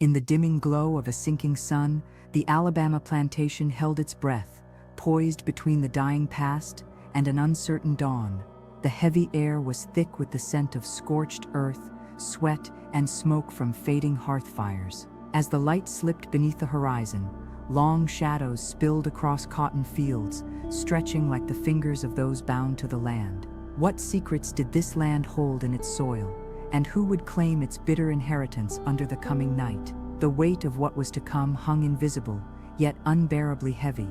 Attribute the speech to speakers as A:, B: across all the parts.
A: In the dimming glow of a sinking sun, the Alabama plantation held its breath, poised between the dying past and an uncertain dawn. The heavy air was thick with the scent of scorched earth, sweat, and smoke from fading hearth fires. As the light slipped beneath the horizon, long shadows spilled across cotton fields, stretching like the fingers of those bound to the land. What secrets did this land hold in its soil, and who would claim its bitter inheritance under the coming night? The weight of what was to come hung invisible, yet unbearably heavy.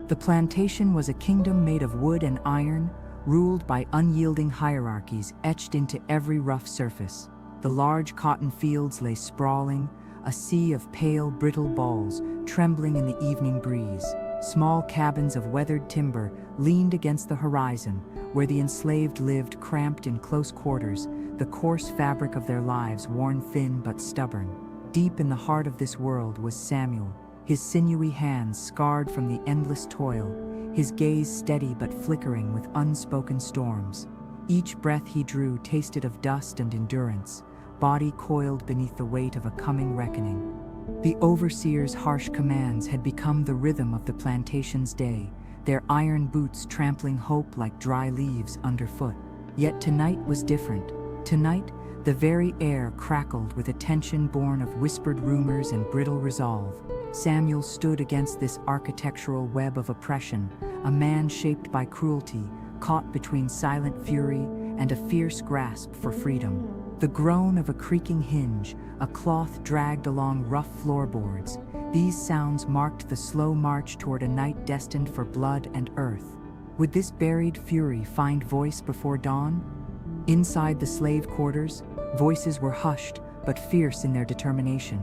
A: The plantation was a kingdom made of wood and iron, ruled by unyielding hierarchies etched into every rough surface. The large cotton fields lay sprawling, a sea of pale, brittle balls trembling in the evening breeze. Small cabins of weathered timber leaned against the horizon, where the enslaved lived cramped in close quarters, the coarse fabric of their lives worn thin but stubborn. Deep in the heart of this world was Samuel, his sinewy hands scarred from the endless toil, his gaze steady but flickering with unspoken storms. Each breath he drew tasted of dust and endurance, body coiled beneath the weight of a coming reckoning. The overseer's harsh commands had become the rhythm of the plantation's day, their iron boots trampling hope like dry leaves underfoot. Yet tonight was different. Tonight, the very air crackled with a tension born of whispered rumors and brittle resolve. Samuel stood against this architectural web of oppression, a man shaped by cruelty, caught between silent fury and a fierce grasp for freedom. The groan of a creaking hinge, a cloth dragged along rough floorboards, these sounds marked the slow march toward a night destined for blood and earth. Would this buried fury find voice before dawn? Inside the slave quarters, voices were hushed but fierce in their determination.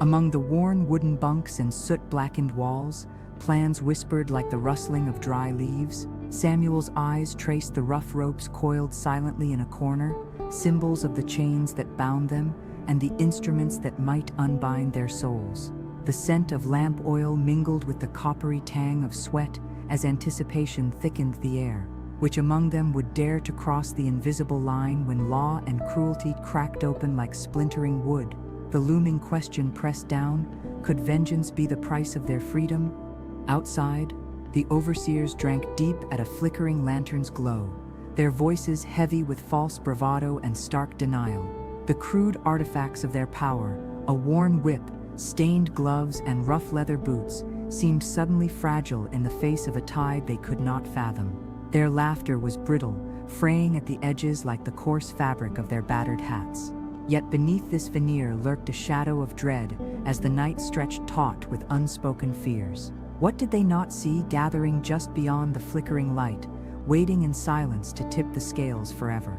A: Among the worn wooden bunks and soot-blackened walls, plans whispered like the rustling of dry leaves. Samuel's eyes traced the rough ropes coiled silently in a corner, symbols of the chains that bound them and the instruments that might unbind their souls. The scent of lamp oil mingled with the coppery tang of sweat as anticipation thickened the air. Which among them would dare to cross the invisible line when law and cruelty cracked open like splintering wood? The looming question pressed down, could vengeance be the price of their freedom? Outside, the overseers drank deep at a flickering lantern's glow, their voices heavy with false bravado and stark denial. The crude artifacts of their power, a worn whip, stained gloves, and rough leather boots, seemed suddenly fragile in the face of a tide they could not fathom. Their laughter was brittle, fraying at the edges like the coarse fabric of their battered hats. Yet beneath this veneer lurked a shadow of dread as the night stretched taut with unspoken fears. What did they not see gathering just beyond the flickering light, waiting in silence to tip the scales forever?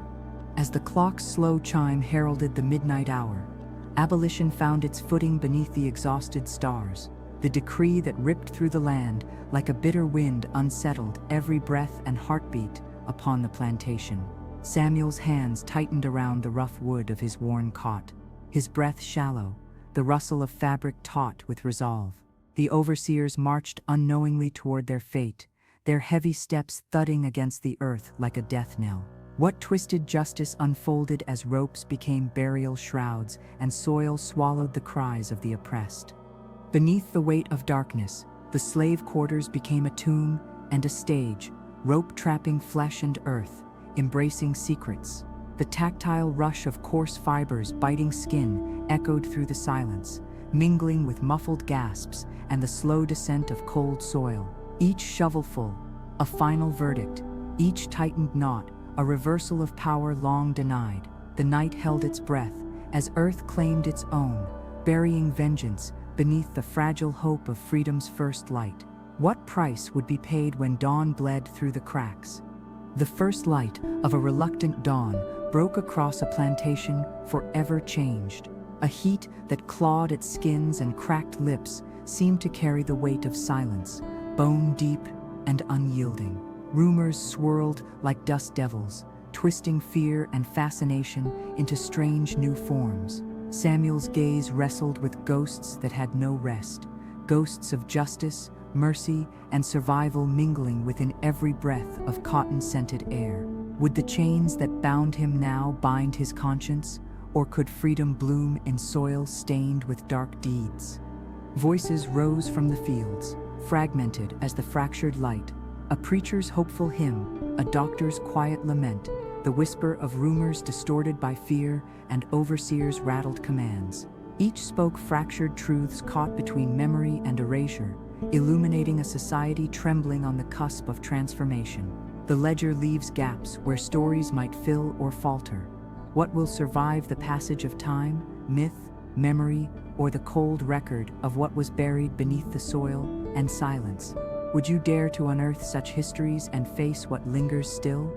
A: As the clock's slow chime heralded the midnight hour, abolition found its footing beneath the exhausted stars. The decree that ripped through the land like a bitter wind unsettled every breath and heartbeat upon the plantation. Samuel's hands tightened around the rough wood of his worn cot, his breath shallow, the rustle of fabric taut with resolve. The overseers marched unknowingly toward their fate, their heavy steps thudding against the earth like a death knell. What twisted justice unfolded as ropes became burial shrouds and soil swallowed the cries of the oppressed. Beneath the weight of darkness, the slave quarters became a tomb and a stage, rope trapping flesh and earth, embracing secrets. The tactile rush of coarse fibers biting skin echoed through the silence, mingling with muffled gasps and the slow descent of cold soil. Each shovelful, a final verdict, each tightened knot, a reversal of power long denied. The night held its breath as earth claimed its own, burying vengeance beneath the fragile hope of freedom's first light. What price would be paid when dawn bled through the cracks? The first light of a reluctant dawn broke across a plantation forever changed. A heat that clawed at skins and cracked lips seemed to carry the weight of silence, bone deep and unyielding. Rumors swirled like dust devils, twisting fear and fascination into strange new forms. Samuel's gaze wrestled with ghosts that had no rest, ghosts of justice, mercy, and survival mingling within every breath of cotton-scented air. Would the chains that bound him now bind his conscience, Or could freedom bloom in soil stained with dark deeds? Voices rose from the fields, fragmented as the fractured light, a preacher's hopeful hymn, a doctor's quiet lament, the whisper of rumors distorted by fear, and overseers' rattled commands. Each spoke fractured truths caught between memory and erasure, illuminating a society trembling on the cusp of transformation. The ledger leaves gaps where stories might fill or falter. What will survive the passage of time, myth, memory, or the cold record of what was buried beneath the soil and silence? Would you dare to unearth such histories and face what lingers still?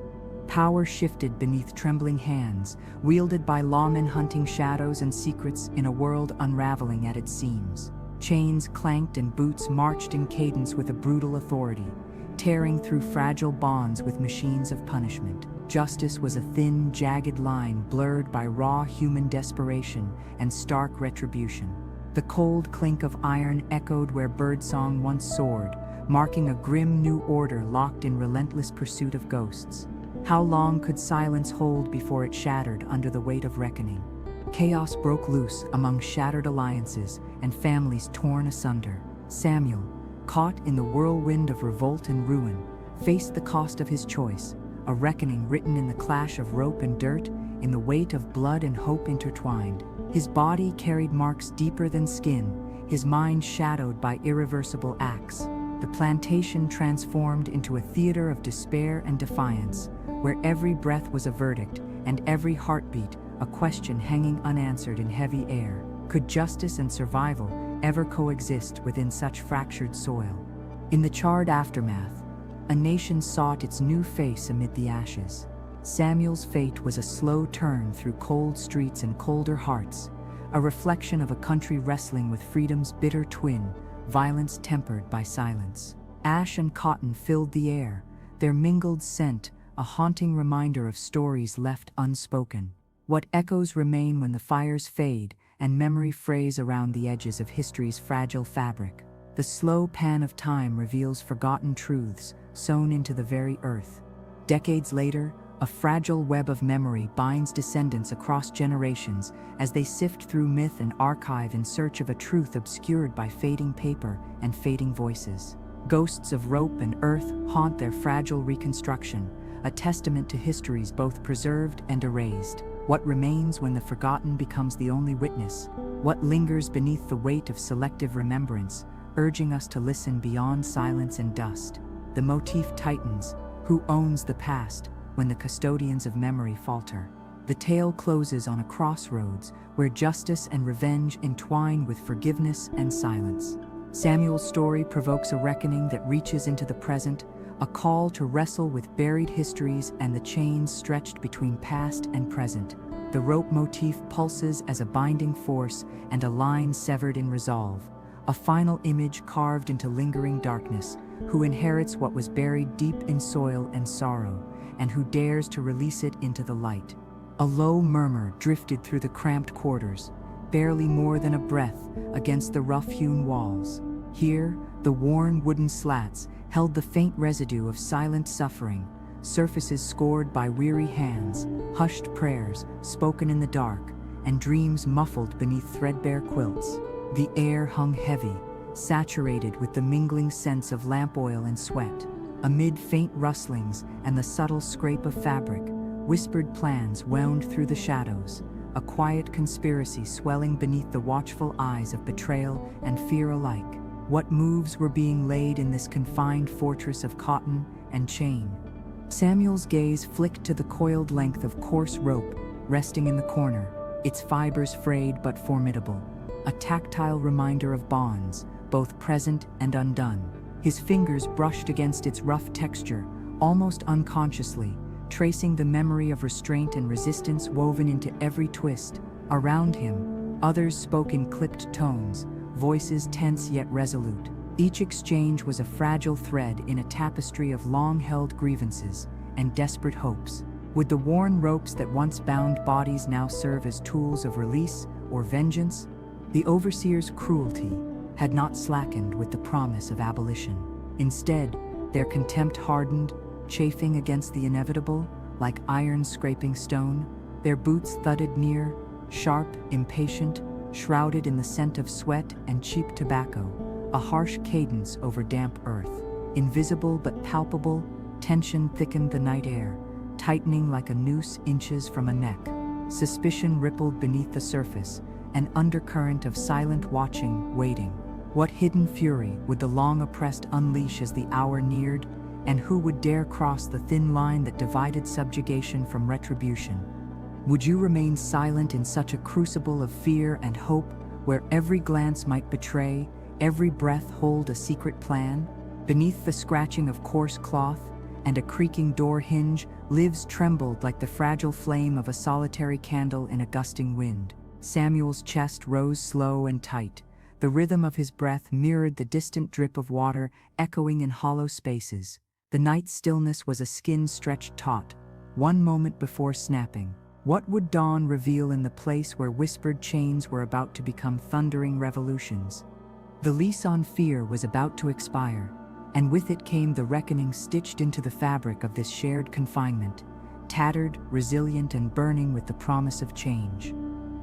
A: Power shifted beneath trembling hands, wielded by lawmen hunting shadows and secrets in a world unraveling at its seams. Chains clanked and boots marched in cadence with a brutal authority, tearing through fragile bonds with machines of punishment. Justice was a thin, jagged line blurred by raw human desperation and stark retribution. The cold clink of iron echoed where birdsong once soared, marking a grim new order locked in relentless pursuit of ghosts. How long could silence hold before it shattered under the weight of reckoning? Chaos broke loose among shattered alliances and families torn asunder. Samuel, caught in the whirlwind of revolt and ruin, faced the cost of his choice, a reckoning written in the clash of rope and dirt, in the weight of blood and hope intertwined. His body carried marks deeper than skin, his mind shadowed by irreversible acts. The plantation transformed into a theater of despair and defiance, where every breath was a verdict and every heartbeat a question hanging unanswered in heavy air. Could justice and survival ever coexist within such fractured soil? In the charred aftermath, a nation sought its new face amid the ashes. Samuel's fate was a slow turn through cold streets and colder hearts, a reflection of a country wrestling with freedom's bitter twin, violence tempered by silence. Ash and cotton filled the air, their mingled scent a haunting reminder of stories left unspoken. What echoes remain when the fires fade and memory frays around the edges of history's fragile fabric? The slow pan of time reveals forgotten truths sewn into the very earth. Decades later, a fragile web of memory binds descendants across generations as they sift through myth and archive in search of a truth obscured by fading paper and fading voices. Ghosts of rope and earth haunt their fragile reconstruction, a testament to histories both preserved and erased. What remains when the forgotten becomes the only witness? What lingers beneath the weight of selective remembrance, urging us to listen beyond silence and dust? The motif tightens: who owns the past when the custodians of memory falter? The tale closes on a crossroads where justice and revenge entwine with forgiveness and silence. Samuel's story provokes a reckoning that reaches into the present, a call to wrestle with buried histories and the chains stretched between past and present. The rope motif pulses as a binding force and a line severed in resolve, a final image carved into lingering darkness. Who inherits what was buried deep in soil and sorrow, and who dares to release it into the light? A low murmur drifted through the cramped quarters, barely more than a breath against the rough-hewn walls. Here, the worn wooden slats held the faint residue of silent suffering, surfaces scored by weary hands, hushed prayers spoken in the dark, and dreams muffled beneath threadbare quilts. The air hung heavy, saturated with the mingling scents of lamp oil and sweat. Amid faint rustlings and the subtle scrape of fabric, whispered plans wound through the shadows, a quiet conspiracy swelling beneath the watchful eyes of betrayal and fear alike. What moves were being laid in this confined fortress of cotton and chain? Samuel's gaze flicked to the coiled length of coarse rope resting in the corner, its fibers frayed but formidable, a tactile reminder of bonds, both present and undone. His fingers brushed against its rough texture, almost unconsciously, tracing the memory of restraint and resistance woven into every twist. Around him, others spoke in clipped tones, voices tense yet resolute. Each exchange was a fragile thread in a tapestry of long-held grievances and desperate hopes. Would the worn ropes that once bound bodies now serve as tools of release or vengeance? The overseer's cruelty had not slackened with the promise of abolition. Instead, their contempt hardened, chafing against the inevitable, like iron scraping stone. Their boots thudded near, sharp, impatient, shrouded in the scent of sweat and cheap tobacco, a harsh cadence over damp earth. Invisible but palpable, tension thickened the night air, tightening like a noose inches from a neck. Suspicion rippled beneath the surface, an undercurrent of silent watching, waiting. What hidden fury would the long-oppressed unleash as the hour neared, and who would dare cross the thin line that divided subjugation from retribution? Would you remain silent in such a crucible of fear and hope, where every glance might betray, every breath hold a secret plan? Beneath the scratching of coarse cloth and a creaking door hinge, lives trembled like the fragile flame of a solitary candle in a gusting wind. Samuel's chest rose slow and tight. The rhythm of his breath mirrored the distant drip of water echoing in hollow spaces. The night's stillness was a skin stretched taut, one moment before snapping. What would dawn reveal in the place where whispered chains were about to become thundering revolutions? The lease on fear was about to expire, and with it came the reckoning stitched into the fabric of this shared confinement, tattered, resilient, and burning with the promise of change.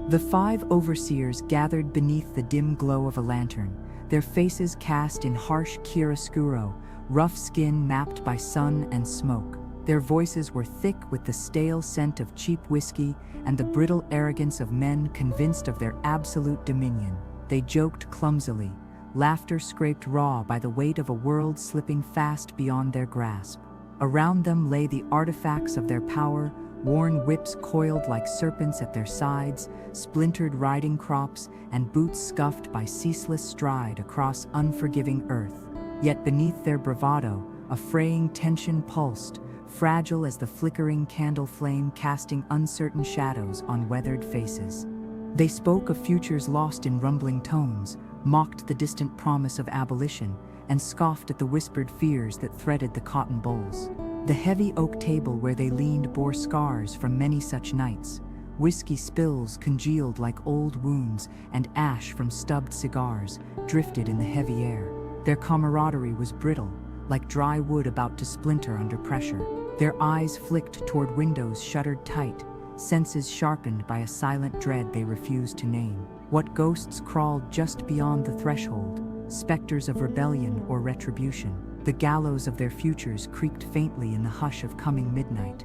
A: The 5 overseers gathered beneath the dim glow of a lantern, their faces cast in harsh chiaroscuro, rough skin mapped by sun and smoke. Their voices were thick with the stale scent of cheap whiskey and the brittle arrogance of men convinced of their absolute dominion. They joked clumsily, laughter scraped raw by the weight of a world slipping fast beyond their grasp. Around them lay the artifacts of their power, worn whips coiled like serpents at their sides, splintered riding crops, and boots scuffed by ceaseless stride across unforgiving earth. Yet beneath their bravado, a fraying tension pulsed, fragile as the flickering candle flame casting uncertain shadows on weathered faces. They spoke of futures lost in rumbling tones, mocked the distant promise of abolition, and scoffed at the whispered fears that threaded the cotton bowls. The heavy oak table where they leaned bore scars from many such nights. Whiskey spills congealed like old wounds, and ash from stubbed cigars drifted in the heavy air. Their camaraderie was brittle, like dry wood about to splinter under pressure. Their eyes flicked toward windows shuttered tight, senses sharpened by a silent dread they refused to name. What ghosts crawled just beyond the threshold? Specters of rebellion or retribution. The gallows of their futures creaked faintly in the hush of coming midnight.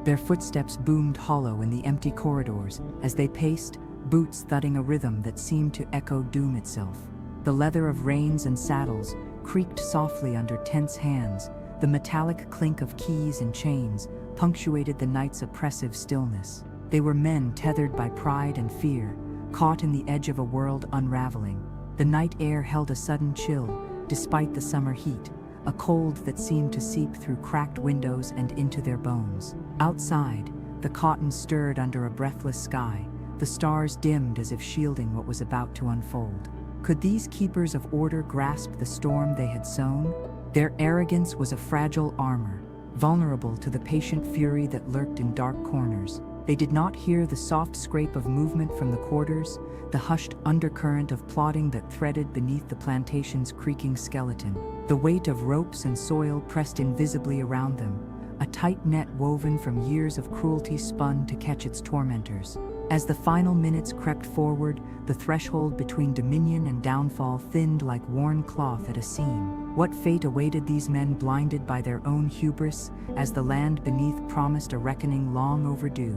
A: Their footsteps boomed hollow in the empty corridors as they paced, boots thudding a rhythm that seemed to echo doom itself. The leather of reins and saddles creaked softly under tense hands. The metallic clink of keys and chains punctuated the night's oppressive stillness. They were men tethered by pride and fear, caught in the edge of a world unraveling. The night air held a sudden chill, despite the summer heat, a cold that seemed to seep through cracked windows and into their bones. Outside, the cotton stirred under a breathless sky, the stars dimmed as if shielding what was about to unfold. Could these keepers of order grasp the storm they had sown? Their arrogance was a fragile armor, vulnerable to the patient fury that lurked in dark corners. They did not hear the soft scrape of movement from the quarters, the hushed undercurrent of plotting that threaded beneath the plantation's creaking skeleton. The weight of ropes and soil pressed invisibly around them, a tight net woven from years of cruelty spun to catch its tormentors. As the final minutes crept forward, the threshold between dominion and downfall thinned like worn cloth at a seam. What fate awaited these men blinded by their own hubris, as the land beneath promised a reckoning long overdue?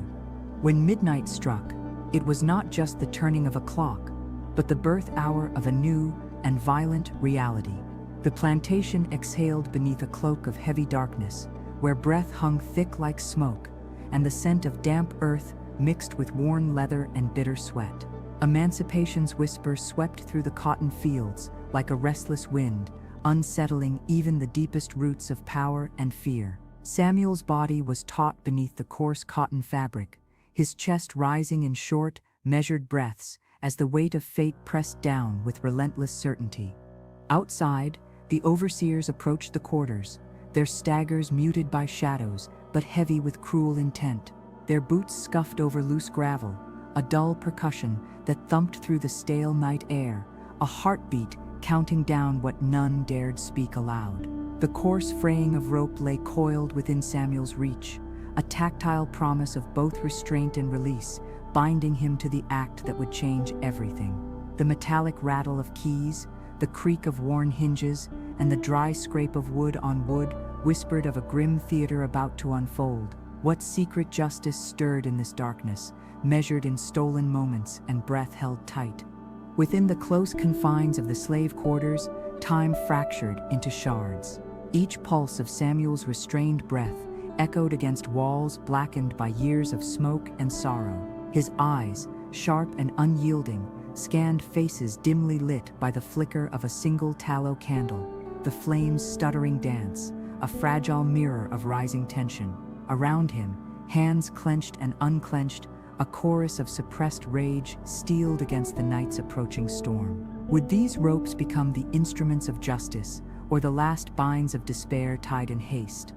A: When midnight struck, it was not just the turning of a clock, but the birth hour of a new and violent reality. The plantation exhaled beneath a cloak of heavy darkness, where breath hung thick like smoke, and the scent of damp earth mixed with worn leather and bitter sweat. Emancipation's whisper swept through the cotton fields like a restless wind, unsettling even the deepest roots of power and fear. Samuel's body was taut beneath the coarse cotton fabric, his chest rising in short, measured breaths as the weight of fate pressed down with relentless certainty. Outside, the overseers approached the quarters, their staggers muted by shadows, but heavy with cruel intent. Their boots scuffed over loose gravel, a dull percussion that thumped through the stale night air, a heartbeat counting down what none dared speak aloud. The coarse fraying of rope lay coiled within Samuel's reach, a tactile promise of both restraint and release, binding him to the act that would change everything. The metallic rattle of keys, the creak of worn hinges, and the dry scrape of wood on wood whispered of a grim theater about to unfold. What secret justice stirred in this darkness, measured in stolen moments and breath held tight? Within the close confines of the slave quarters, time fractured into shards. Each pulse of Samuel's restrained breath echoed against walls blackened by years of smoke and sorrow. His eyes, sharp and unyielding, scanned faces dimly lit by the flicker of a single tallow candle, the flame's stuttering dance, a fragile mirror of rising tension. Around him, hands clenched and unclenched, a chorus of suppressed rage steeled against the night's approaching storm. Would these ropes become the instruments of justice, or the last binds of despair tied in haste?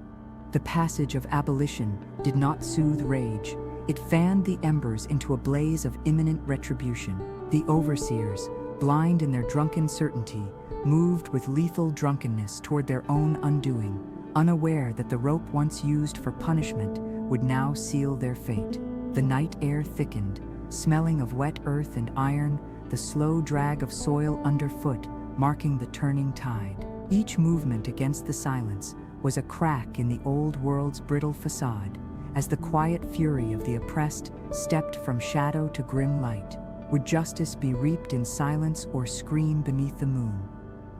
A: The passage of abolition did not soothe rage. It fanned the embers into a blaze of imminent retribution. The overseers, blind in their drunken certainty, moved with lethal drunkenness toward their own undoing, unaware that the rope once used for punishment would now seal their fate. The night air thickened, smelling of wet earth and iron, the slow drag of soil underfoot marking the turning tide. Each movement against the silence was a crack in the old world's brittle facade, as the quiet fury of the oppressed stepped from shadow to grim light. Would justice be reaped in silence or scream beneath the moon?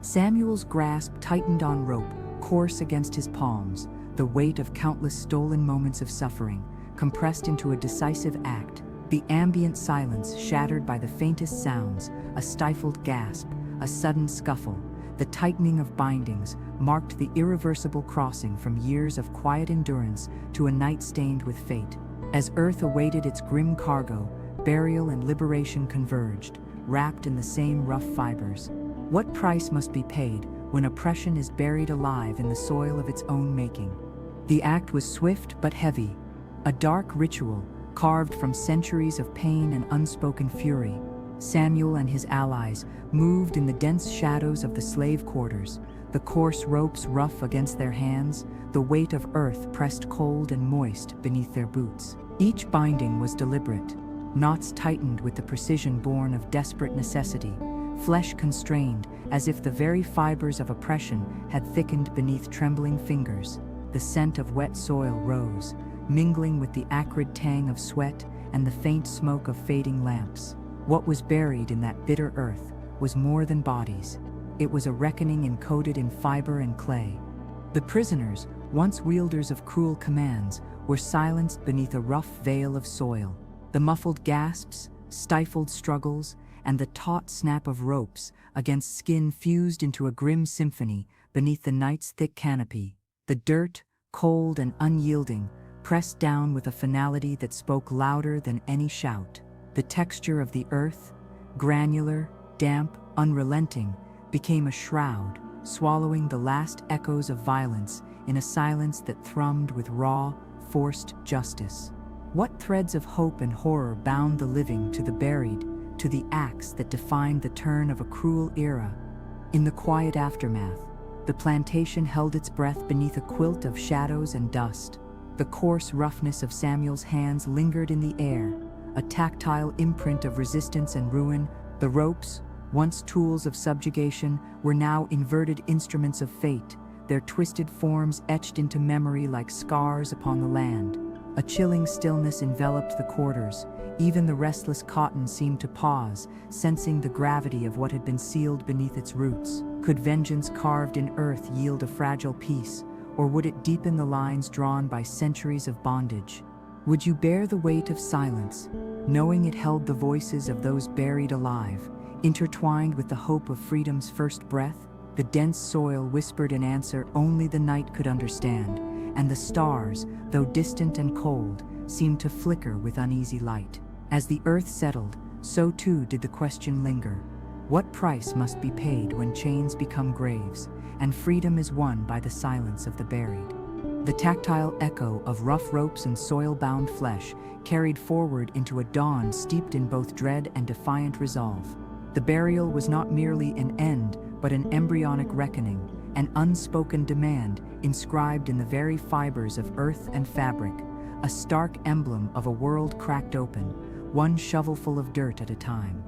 A: Samuel's grasp tightened on rope, coarse against his palms, the weight of countless stolen moments of suffering, compressed into a decisive act. The ambient silence shattered by the faintest sounds, a stifled gasp, a sudden scuffle. The tightening of bindings marked the irreversible crossing from years of quiet endurance to a night stained with fate. As earth awaited its grim cargo, burial and liberation converged, wrapped in the same rough fibers. What price must be paid when oppression is buried alive in the soil of its own making? The act was swift but heavy, a dark ritual carved from centuries of pain and unspoken fury. Samuel and his allies moved in the dense shadows of the slave quarters, the coarse ropes rough against their hands, the weight of earth pressed cold and moist beneath their boots. Each binding was deliberate, knots tightened with the precision born of desperate necessity, flesh constrained as if the very fibers of oppression had thickened beneath trembling fingers. The scent of wet soil rose, mingling with the acrid tang of sweat and the faint smoke of fading lamps. What was buried in that bitter earth was more than bodies. It was a reckoning encoded in fiber and clay. The prisoners, once wielders of cruel commands, were silenced beneath a rough veil of soil. The muffled gasps, stifled struggles, and the taut snap of ropes against skin fused into a grim symphony beneath the night's thick canopy. The dirt, cold and unyielding, pressed down with a finality that spoke louder than any shout. The texture of the earth, granular, damp, unrelenting, became a shroud, swallowing the last echoes of violence in a silence that thrummed with raw, forced justice. What threads of hope and horror bound the living to the buried, to the acts that defined the turn of a cruel era? In the quiet aftermath, the plantation held its breath beneath a quilt of shadows and dust. The coarse roughness of Samuel's hands lingered in the air, a tactile imprint of resistance and ruin. The ropes, once tools of subjugation, were now inverted instruments of fate, their twisted forms etched into memory like scars upon the land. A chilling stillness enveloped the quarters. Even the restless cotton seemed to pause, sensing the gravity of what had been sealed beneath its roots. Could vengeance carved in earth yield a fragile peace, or would it deepen the lines drawn by centuries of bondage? Would you bear the weight of silence, knowing it held the voices of those buried alive, intertwined with the hope of freedom's first breath? The dense soil whispered an answer only the night could understand, and the stars, though distant and cold, seemed to flicker with uneasy light. As the earth settled, so too did the question linger. What price must be paid when chains become graves, and freedom is won by the silence of the buried? The tactile echo of rough ropes and soil-bound flesh carried forward into a dawn steeped in both dread and defiant resolve. The burial was not merely an end, but an embryonic reckoning, an unspoken demand inscribed in the very fibers of earth and fabric, a stark emblem of a world cracked open, one shovelful of dirt at a time.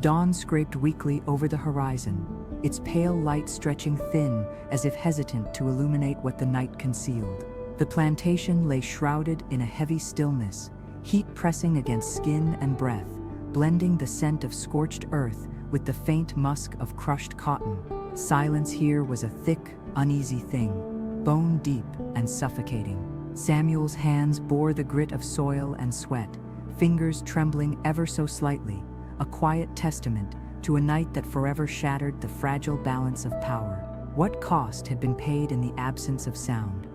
A: Dawn scraped weakly over the horizon, its pale light stretching thin as if hesitant to illuminate what the night concealed. The plantation lay shrouded in a heavy stillness, heat pressing against skin and breath, blending the scent of scorched earth with the faint musk of crushed cotton. Silence here was a thick, uneasy thing, bone deep and suffocating. Samuel's hands bore the grit of soil and sweat, fingers trembling ever so slightly, a quiet testament to a night that forever shattered the fragile balance of power. What cost had been paid in the absence of sound?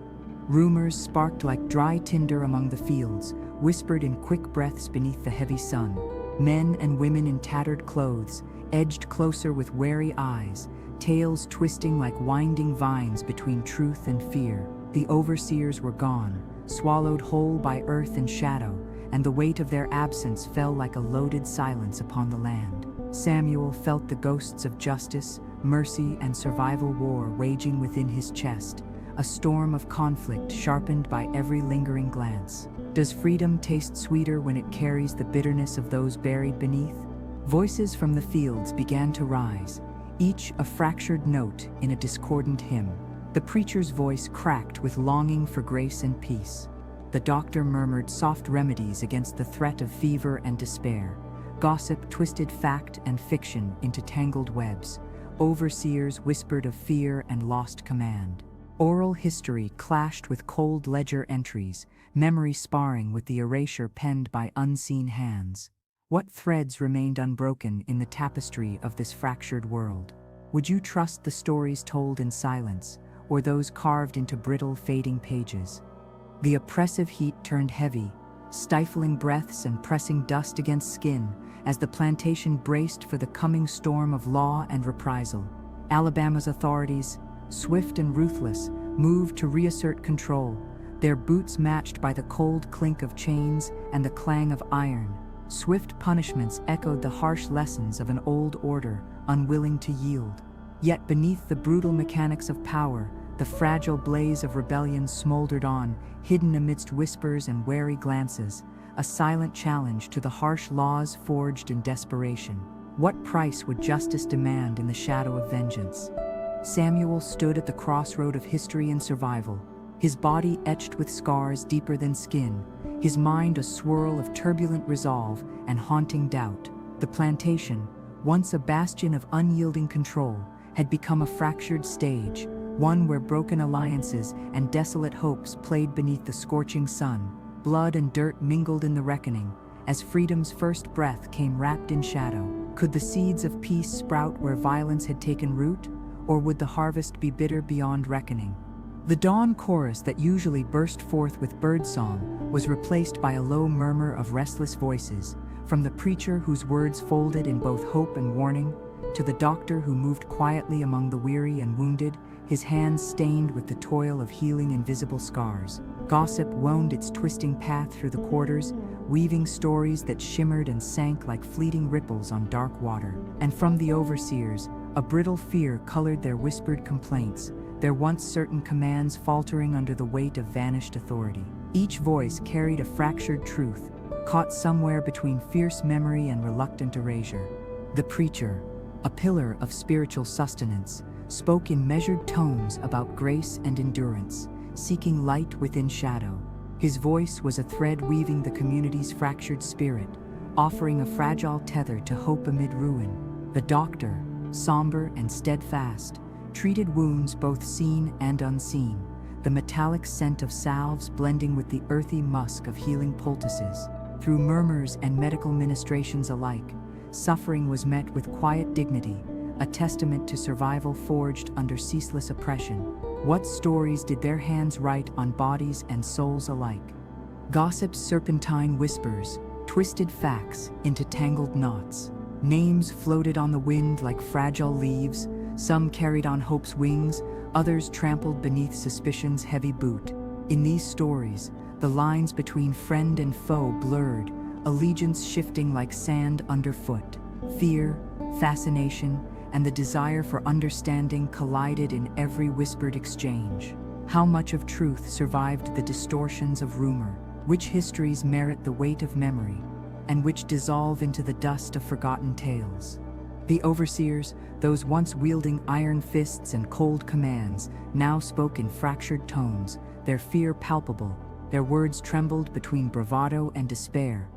A: Rumors sparked like dry tinder among the fields, whispered in quick breaths beneath the heavy sun. Men and women in tattered clothes, edged closer with wary eyes, tales twisting like winding vines between truth and fear. The overseers were gone, swallowed whole by earth and shadow, and the weight of their absence fell like a loaded silence upon the land. Samuel felt the ghosts of justice, mercy, and survival war raging within his chest, a storm of conflict sharpened by every lingering glance. Does freedom taste sweeter when it carries the bitterness of those buried beneath? Voices from the fields began to rise, each a fractured note in a discordant hymn. The preacher's voice cracked with longing for grace and peace. The doctor murmured soft remedies against the threat of fever and despair. Gossip twisted fact and fiction into tangled webs. Overseers whispered of fear and lost command. Oral history clashed with cold ledger entries, memory sparring with the erasure penned by unseen hands. What threads remained unbroken in the tapestry of this fractured world? Would you trust the stories told in silence, or those carved into brittle, fading pages? The oppressive heat turned heavy, stifling breaths and pressing dust against skin as the plantation braced for the coming storm of law and reprisal. Alabama's authorities, swift and ruthless, moved to reassert control, their boots matched by the cold clink of chains and the clang of iron. Swift punishments echoed the harsh lessons of an old order, unwilling to yield. Yet beneath the brutal mechanics of power, the fragile blaze of rebellion smoldered on, hidden amidst whispers and wary glances, a silent challenge to the harsh laws forged in desperation. What price would justice demand in the shadow of vengeance? Samuel stood at the crossroad of history and survival, his body etched with scars deeper than skin, his mind a swirl of turbulent resolve and haunting doubt. The plantation, once a bastion of unyielding control, had become a fractured stage, one where broken alliances and desolate hopes played beneath the scorching sun. Blood and dirt mingled in the reckoning, as freedom's first breath came wrapped in shadow. Could the seeds of peace sprout where violence had taken root, or would the harvest be bitter beyond reckoning? The dawn chorus that usually burst forth with birdsong was replaced by a low murmur of restless voices, from the preacher whose words folded in both hope and warning, to the doctor who moved quietly among the weary and wounded, his hands stained with the toil of healing invisible scars. Gossip wound its twisting path through the quarters, weaving stories that shimmered and sank like fleeting ripples on dark water. And from the overseers, a brittle fear colored their whispered complaints, their once certain commands faltering under the weight of vanished authority. Each voice carried a fractured truth, caught somewhere between fierce memory and reluctant erasure. The preacher, a pillar of spiritual sustenance, spoke in measured tones about grace and endurance, seeking light within shadow. His voice was a thread weaving the community's fractured spirit, offering a fragile tether to hope amid ruin. The doctor, somber and steadfast, treated wounds both seen and unseen, the metallic scent of salves blending with the earthy musk of healing poultices. Through murmurs and medical ministrations alike, suffering was met with quiet dignity, a testament to survival forged under ceaseless oppression. What stories did their hands write on bodies and souls alike? Gossip's serpentine whispers twisted facts into tangled knots. Names floated on the wind like fragile leaves, some carried on hope's wings, others trampled beneath suspicion's heavy boot. In these stories, the lines between friend and foe blurred, allegiance shifting like sand underfoot. Fear, fascination, and the desire for understanding collided in every whispered exchange. How much of truth survived the distortions of rumor? Which histories merit the weight of memory? and which dissolve into the dust of forgotten tales. The overseers, those once wielding iron fists and cold commands, now spoke in fractured tones, their fear palpable. Their words trembled between bravado and despair,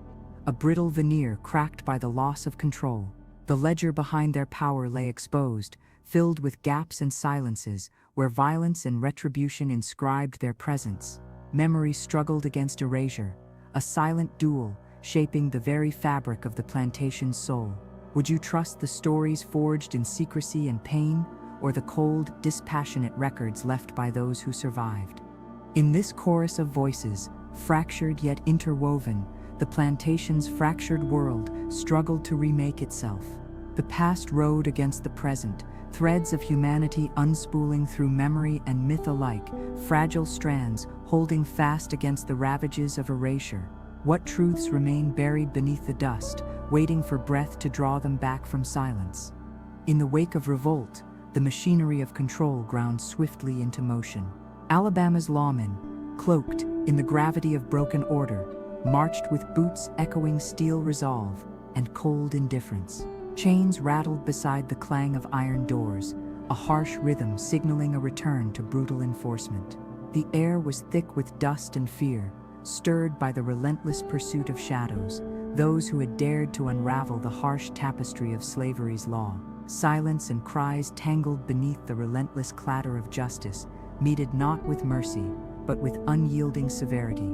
A: a brittle veneer cracked by the loss of control. The ledger behind their power lay exposed, filled with gaps and silences, where violence and retribution inscribed their presence. Memory struggled against erasure, a silent duel shaping the very fabric of the plantation's soul. Would you trust the stories forged in secrecy and pain, or the cold, dispassionate records left by those who survived? In this chorus of voices, fractured yet interwoven, the plantation's fractured world struggled to remake itself. The past rode against the present, threads of humanity unspooling through memory and myth alike, fragile strands holding fast against the ravages of erasure. What truths remain buried beneath the dust, waiting for breath to draw them back from silence? In the wake of revolt, the machinery of control ground swiftly into motion. Alabama's lawmen, cloaked in the gravity of broken order, marched with boots echoing steel resolve and cold indifference. Chains rattled beside the clang of iron doors, a harsh rhythm signaling a return to brutal enforcement. The air was thick with dust and fear, stirred by the relentless pursuit of shadows, those who had dared to unravel the harsh tapestry of slavery's law. Silence and cries tangled beneath the relentless clatter of justice, meted not with mercy, but with unyielding severity.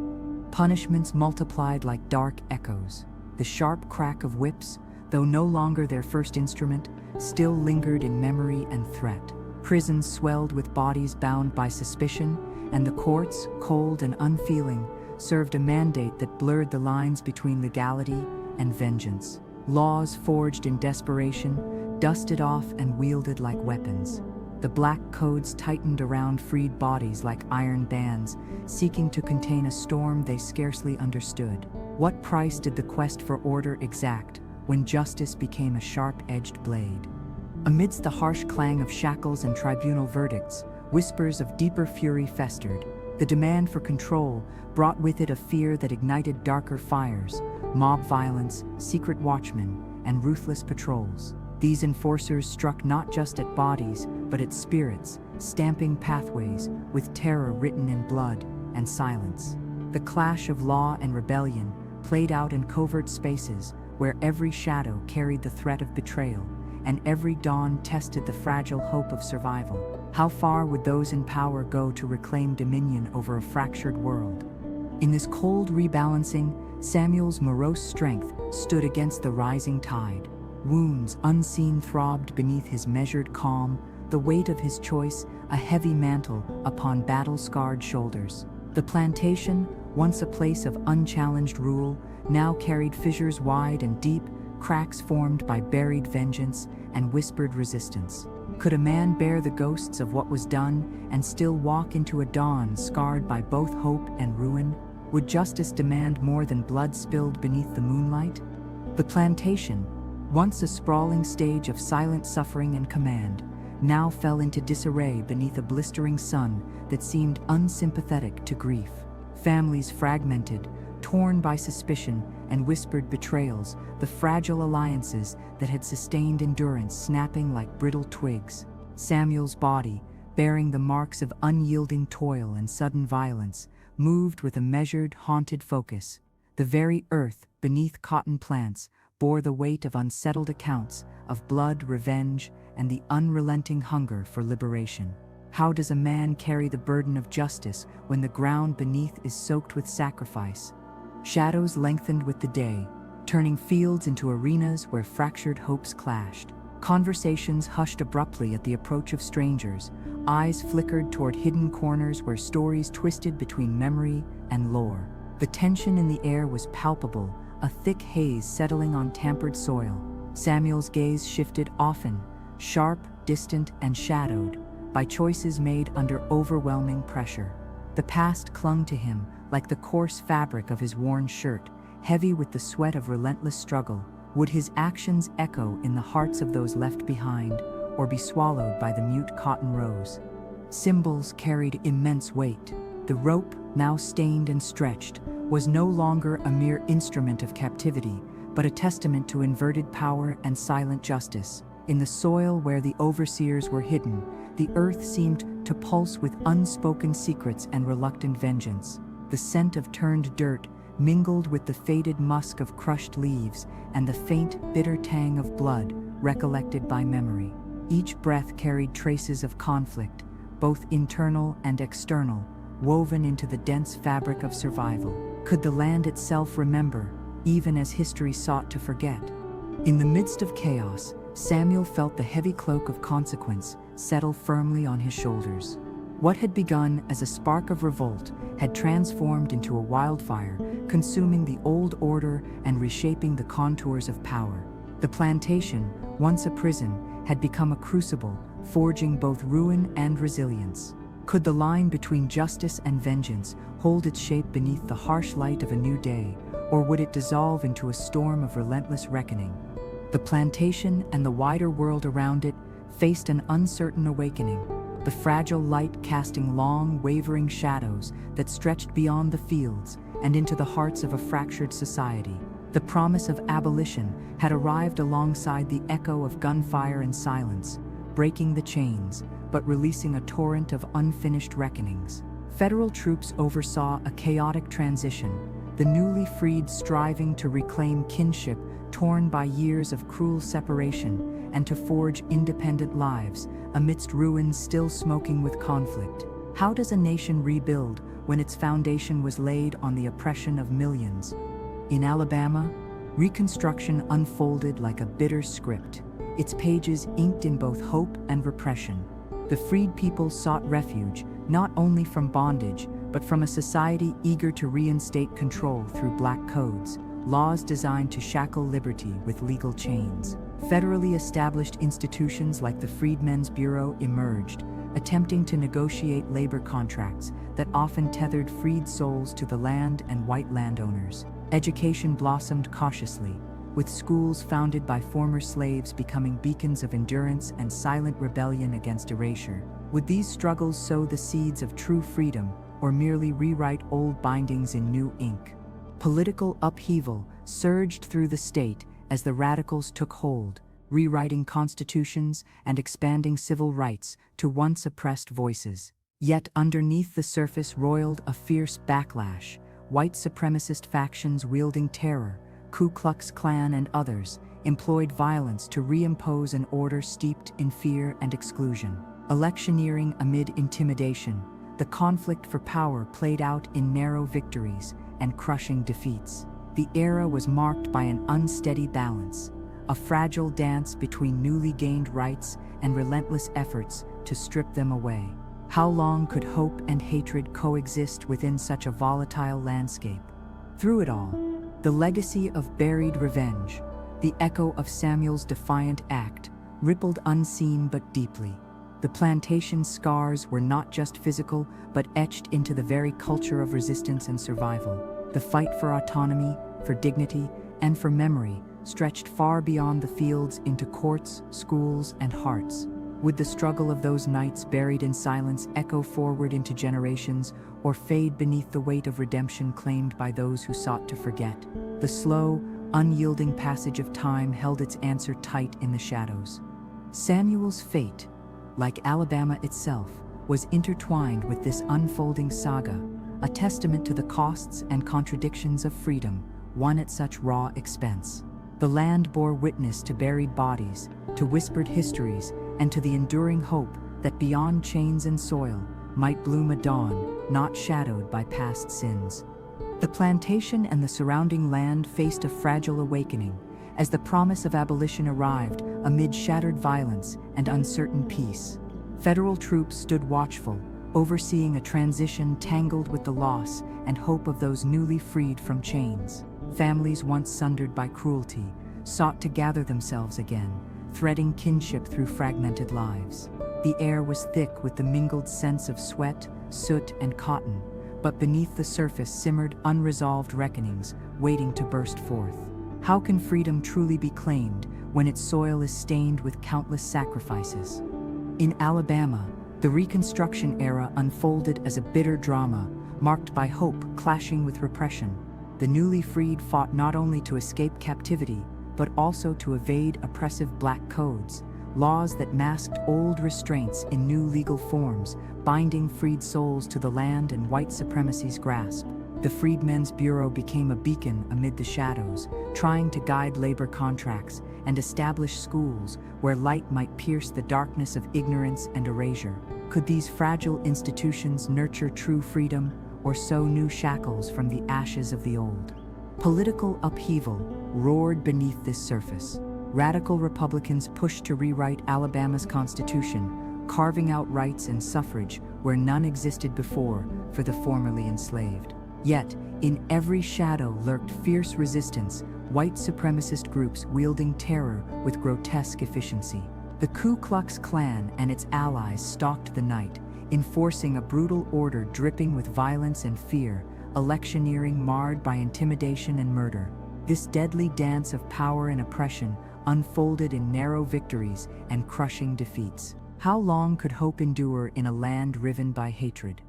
A: Punishments multiplied like dark echoes. The sharp crack of whips, though no longer their first instrument, still lingered in memory and threat. Prisons swelled with bodies bound by suspicion, and the courts, cold and unfeeling, served a mandate that blurred the lines between legality and vengeance. Laws forged in desperation, dusted off and wielded like weapons. The black codes tightened around freed bodies like iron bands, seeking to contain a storm they scarcely understood. What price did the quest for order exact when justice became a sharp-edged blade? Amidst the harsh clang of shackles and tribunal verdicts, whispers of deeper fury festered. The demand for control brought with it a fear that ignited darker fires, mob violence, secret watchmen, and ruthless patrols. These enforcers struck not just at bodies, but at spirits, stamping pathways with terror written in blood and silence. The clash of law and rebellion played out in covert spaces where every shadow carried the threat of betrayal, and every dawn tested the fragile hope of survival. How far would those in power go to reclaim dominion over a fractured world? In this cold rebalancing, Samuel's morose strength stood against the rising tide. Wounds unseen throbbed beneath his measured calm, the weight of his choice a heavy mantle upon battle-scarred shoulders. The plantation, once a place of unchallenged rule, now carried fissures wide and deep, cracks formed by buried vengeance and whispered resistance. Could a man bear the ghosts of what was done and still walk into a dawn scarred by both hope and ruin? Would justice demand more than blood spilled beneath the moonlight? The plantation, once a sprawling stage of silent suffering and command, now fell into disarray beneath a blistering sun that seemed unsympathetic to grief. Families fragmented, torn by suspicion and whispered betrayals, the fragile alliances that had sustained endurance snapping like brittle twigs. Samuel's body, bearing the marks of unyielding toil and sudden violence, moved with a measured, haunted focus. The very earth beneath cotton plants bore the weight of unsettled accounts of blood, revenge, and the unrelenting hunger for liberation. How does a man carry the burden of justice when the ground beneath is soaked with sacrifice? Shadows lengthened with the day, turning fields into arenas where fractured hopes clashed. Conversations hushed abruptly at the approach of strangers, eyes flickered toward hidden corners where stories twisted between memory and lore. The tension in the air was palpable, a thick haze settling on tampered soil. Samuel's gaze shifted often, sharp, distant, and shadowed by choices made under overwhelming pressure. The past clung to him like the coarse fabric of his worn shirt, heavy with the sweat of relentless struggle. Would his actions echo in the hearts of those left behind, or be swallowed by the mute cotton rose? Symbols carried immense weight. The rope, now stained and stretched, was no longer a mere instrument of captivity, but a testament to inverted power and silent justice. In the soil where the overseers were hidden, the earth seemed to pulse with unspoken secrets and reluctant vengeance. The scent of turned dirt mingled with the faded musk of crushed leaves and the faint, bitter tang of blood recollected by memory. Each breath carried traces of conflict, both internal and external, woven into the dense fabric of survival. Could the land itself remember, even as history sought to forget? In the midst of chaos, Samuel felt the heavy cloak of consequence settle firmly on his shoulders. What had begun as a spark of revolt had transformed into a wildfire, consuming the old order and reshaping the contours of power. The plantation, once a prison, had become a crucible, forging both ruin and resilience. Could the line between justice and vengeance hold its shape beneath the harsh light of a new day, or would it dissolve into a storm of relentless reckoning? The plantation and the wider world around it faced an uncertain awakening, the fragile light casting long, wavering shadows that stretched beyond the fields and into the hearts of a fractured society. The promise of abolition had arrived alongside the echo of gunfire and silence, breaking the chains, but releasing a torrent of unfinished reckonings. Federal troops oversaw a chaotic transition, the newly freed striving to reclaim kinship torn by years of cruel separation and to forge independent lives amidst ruins still smoking with conflict. How does a nation rebuild when its foundation was laid on the oppression of millions? In Alabama, Reconstruction unfolded like a bitter script, its pages inked in both hope and repression. The freed people sought refuge, not only from bondage, but from a society eager to reinstate control through black codes, laws designed to shackle liberty with legal chains. Federally established institutions like the Freedmen's Bureau emerged, attempting to negotiate labor contracts that often tethered freed souls to the land and white landowners. Education blossomed cautiously, with schools founded by former slaves becoming beacons of endurance and silent rebellion against erasure. Would these struggles sow the seeds of true freedom, or merely rewrite old bindings in new ink? Political upheaval surged through the state as the radicals took hold, rewriting constitutions and expanding civil rights to once oppressed voices. Yet underneath the surface roiled a fierce backlash, white supremacist factions wielding terror, Ku Klux Klan and others, employed violence to reimpose an order steeped in fear and exclusion. Electioneering amid intimidation, the conflict for power played out in narrow victories and crushing defeats. The era was marked by an unsteady balance, a fragile dance between newly gained rights and relentless efforts to strip them away. How long could hope and hatred coexist within such a volatile landscape? Through it all, the legacy of buried revenge, the echo of Samuel's defiant act, rippled unseen but deeply. The plantation scars were not just physical, but etched into the very culture of resistance and survival. The fight for autonomy, for dignity, and for memory stretched far beyond the fields into courts, schools, and hearts. Would the struggle of those nights buried in silence echo forward into generations, or fade beneath the weight of redemption claimed by those who sought to forget? The slow, unyielding passage of time held its answer tight in the shadows. Samuel's fate, like Alabama itself, was intertwined with this unfolding saga, a testament to the costs and contradictions of freedom, won at such raw expense. The land bore witness to buried bodies, to whispered histories, and to the enduring hope that beyond chains and soil might bloom a dawn not shadowed by past sins. The plantation and the surrounding land faced a fragile awakening as the promise of abolition arrived amid shattered violence and uncertain peace. Federal troops stood watchful, overseeing a transition tangled with the loss and hope of those newly freed from chains. Families once sundered by cruelty sought to gather themselves again, threading kinship through fragmented lives. The air was thick with the mingled scents of sweat, soot, and cotton, but beneath the surface simmered unresolved reckonings waiting to burst forth. How can freedom truly be claimed when its soil is stained with countless sacrifices? In Alabama, the Reconstruction era unfolded as a bitter drama, marked by hope clashing with repression. the newly freed fought not only to escape captivity, but also to evade oppressive black codes, laws that masked old restraints in new legal forms, binding freed souls to the land and white supremacy's grasp. The Freedmen's Bureau became a beacon amid the shadows, trying to guide labor contracts and establish schools where light might pierce the darkness of ignorance and erasure. Could these fragile institutions nurture true freedom or sow new shackles from the ashes of the old? Political upheaval roared beneath this surface. Radical Republicans pushed to rewrite Alabama's constitution, carving out rights and suffrage where none existed before for the formerly enslaved. Yet, in every shadow lurked fierce resistance, white supremacist groups wielding terror with grotesque efficiency. The Ku Klux Klan and its allies stalked the night, enforcing a brutal order dripping with violence and fear, electioneering marred by intimidation and murder. This deadly dance of power and oppression unfolded in narrow victories and crushing defeats. How long could hope endure in a land riven by hatred?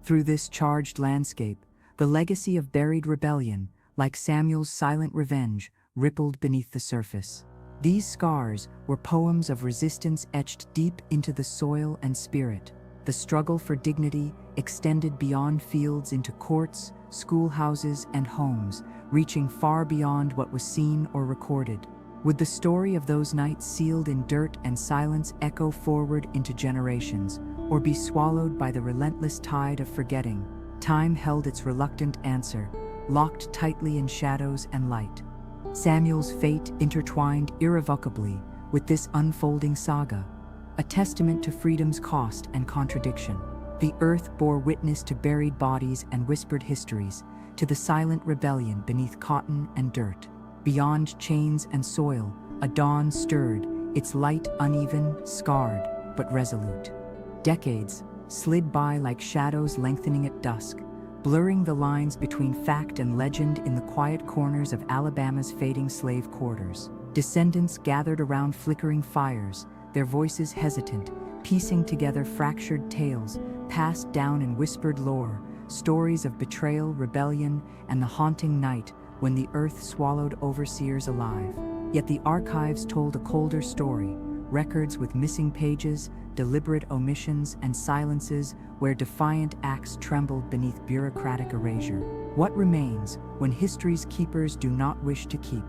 A: Through this charged landscape, the legacy of buried rebellion, like Samuel's silent revenge, rippled beneath the surface. These scars were poems of resistance etched deep into the soil and spirit. The struggle for dignity extended beyond fields into courts, schoolhouses, and homes, reaching far beyond what was seen or recorded. Would the story of those nights sealed in dirt and silence echo forward into generations, or be swallowed by the relentless tide of forgetting? Time held its reluctant answer, locked tightly in shadows and light. Samuel's fate intertwined irrevocably with this unfolding saga, a testament to freedom's cost and contradiction. The earth bore witness to buried bodies and whispered histories, to the silent rebellion beneath cotton and dirt. Beyond chains and soil, a dawn stirred, its light uneven, scarred, but resolute. Decades slid by like shadows lengthening at dusk, blurring the lines between fact and legend in the quiet corners of Alabama's fading slave quarters. Descendants gathered around flickering fires, their voices hesitant, piecing together fractured tales, passed down in whispered lore, stories of betrayal, rebellion, and the haunting night when the earth swallowed overseers alive. Yet the archives told a colder story, records with missing pages, deliberate omissions, and silences where defiant acts trembled beneath bureaucratic erasure. What remains when history's keepers do not wish to keep?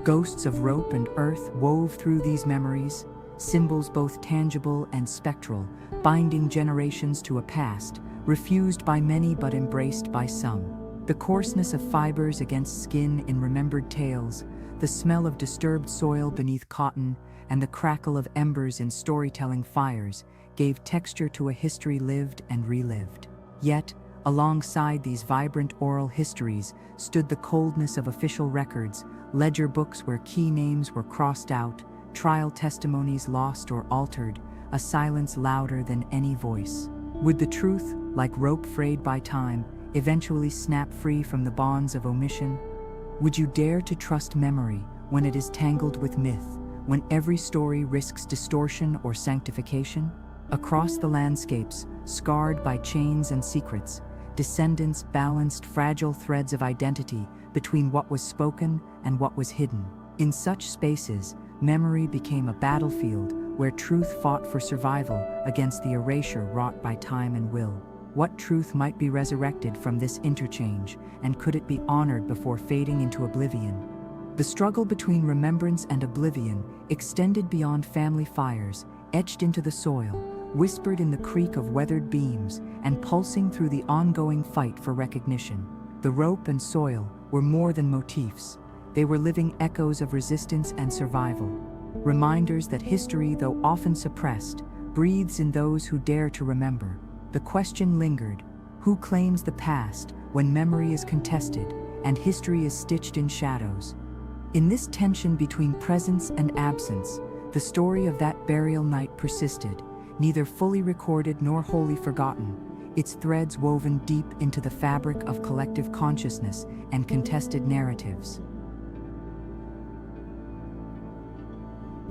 A: Ghosts of rope and earth wove through these memories, symbols both tangible and spectral, binding generations to a past, refused by many but embraced by some. The coarseness of fibers against skin in remembered tales, the smell of disturbed soil beneath cotton, and the crackle of embers in storytelling fires gave texture to a history lived and relived. Yet, alongside these vibrant oral histories stood the coldness of official records, ledger books where key names were crossed out, trial testimonies lost or altered, a silence louder than any voice. Would the truth, like rope frayed by time, eventually snap free from the bonds of omission? Would you dare to trust memory when it is tangled with myth, when every story risks distortion or sanctification? Across the landscapes, scarred by chains and secrets, descendants balanced fragile threads of identity between what was spoken and what was hidden. In such spaces, memory became a battlefield where truth fought for survival against the erasure wrought by time and will. What truth might be resurrected from this interchange, and could it be honored before fading into oblivion? The struggle between remembrance and oblivion extended beyond family fires, etched into the soil, whispered in the creak of weathered beams, and pulsing through the ongoing fight for recognition. The rope and soil were more than motifs. They were living echoes of resistance and survival, reminders that history, though often suppressed, breathes in those who dare to remember. The question lingered: who claims the past when memory is contested and history is stitched in shadows? In this tension between presence and absence, the story of that burial night persisted, neither fully recorded nor wholly forgotten, its threads woven deep into the fabric of collective consciousness and contested narratives.